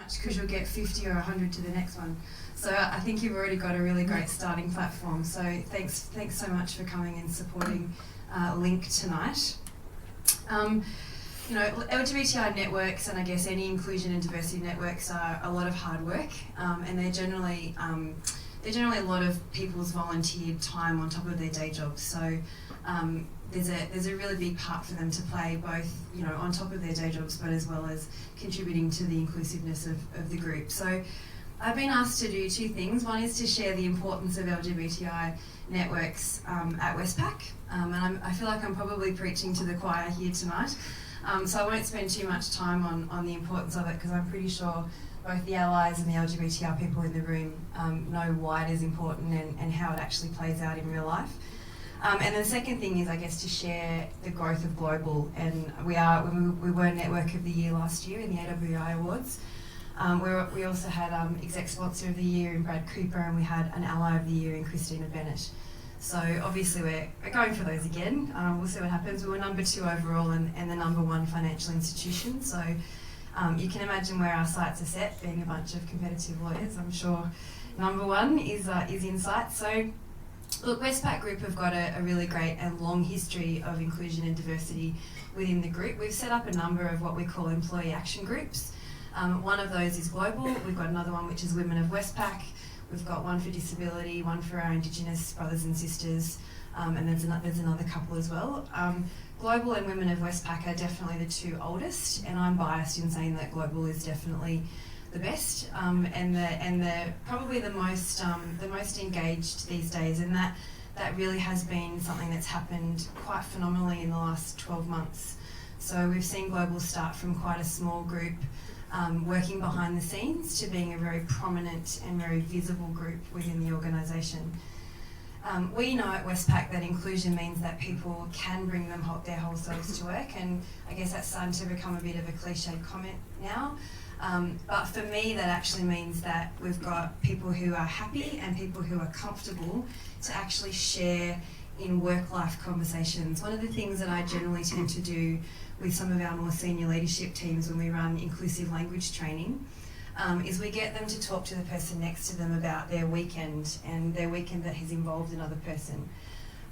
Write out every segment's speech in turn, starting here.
much because you'll get 50 or 100 to the next one. So I think you've already got a really great starting platform. So thanks so much for coming and supporting Link tonight. LGBTI networks, and I guess any inclusion and diversity networks, are a lot of hard work, and they're generally a lot of people's volunteered time on top of their day jobs. So there's a really big part for them to play, both on top of their day jobs, but as well as contributing to the inclusiveness of the group. So I've been asked to do two things. One is to share the importance of LGBTI networks at Westpac, and I feel like I'm probably preaching to the choir here tonight. So I won't spend too much time on the importance of it, because I'm pretty sure both the allies and the LGBTI people in the room know why it is important and how it actually plays out in real life. And the second thing is, I guess, to share the growth of Global. And we were Network of the Year last year in the AWI Awards. We also had Exec Sponsor of the Year in Brad Cooper, and we had an Ally of the Year in Christina Bennett. So obviously we're going for those again. We'll see what happens. We were number 2 overall and the number 1 financial institution. So you can imagine where our sights are set, being a bunch of competitive lawyers. I'm sure number 1 is in sight. So look, Westpac Group have got a really great and long history of inclusion and diversity within the group. We've set up a number of what we call employee action groups. One of those is Global. We've got another one which is Women of Westpac. We've got one for disability, one for our Indigenous brothers and sisters, and there's another couple as well. Global and Women of Westpac are definitely the 2 oldest, and I'm biased in saying that Global is definitely the best, and the probably the most engaged these days, and that really has been something that's happened quite phenomenally in the last 12 months. So we've seen Global start from quite a small group, working behind the scenes, to being a very prominent and very visible group within the organisation. We know at Westpac that inclusion means that people can bring their whole selves to work, and I guess that's starting to become a bit of a cliched comment now. But for me, that actually means that we've got people who are happy and people who are comfortable to actually share in work-life conversations. One of the things that I generally tend to do with some of our more senior leadership teams when we run inclusive language training is we get them to talk to the person next to them about their weekend and their weekend that has involved another person.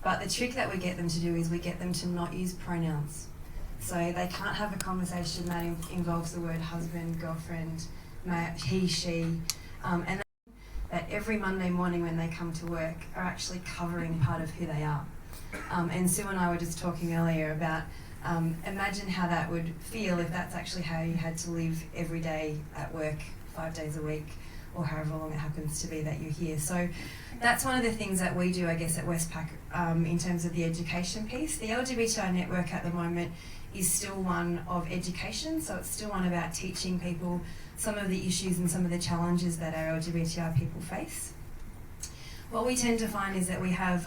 But the trick that we get them to do is we get them to not use pronouns. So they can't have a conversation that involves the word husband, girlfriend, he, she, and that every Monday morning when they come to work are actually covering part of who they are. And Sue and I were just talking earlier about imagine how that would feel if that's actually how you had to live every day at work, 5 days a week, or however long it happens to be that you're here. So that's one of the things that we do, I guess, at Westpac in terms of the education piece. The LGBTI network at the moment is still one of education, so it's still one about teaching people some of the issues and some of the challenges that our LGBTI people face. What we tend to find is that we have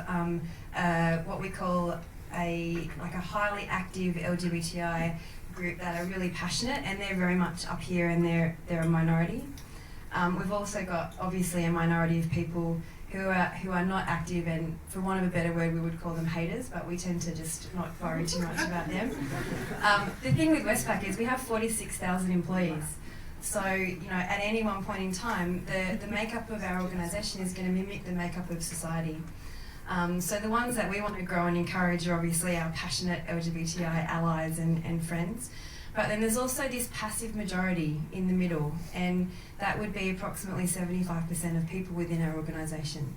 what we call a highly active LGBTI group that are really passionate, and they're very much up here, and they're a minority. We've also got obviously a minority of people who are not active, and for want of a better word we would call them haters, but we tend to just not worry too much about them. The thing with Westpac is we have 46,000 employees. So, at any one point in time, the makeup of our organisation is going to mimic the makeup of society. So the ones that we want to grow and encourage are obviously our passionate LGBTI allies and friends. But then there's also this passive majority in the middle, and that would be approximately 75% of people within our organisation.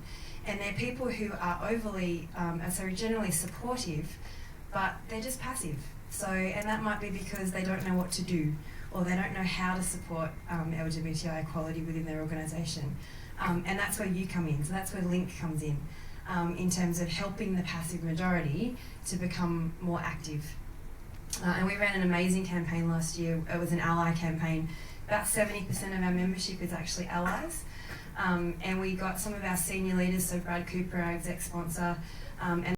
And they're people who are generally supportive, but they're just passive. So, and that might be because they don't know what to do, or they don't know how to support LGBTI equality within their organisation. And that's where you come in, so that's where Link comes in terms of helping the passive majority to become more active. And we ran an amazing campaign last year. It was an ally campaign. About 70% of our membership is actually allies. And we got some of our senior leaders, so Brad Cooper, our exec sponsor, and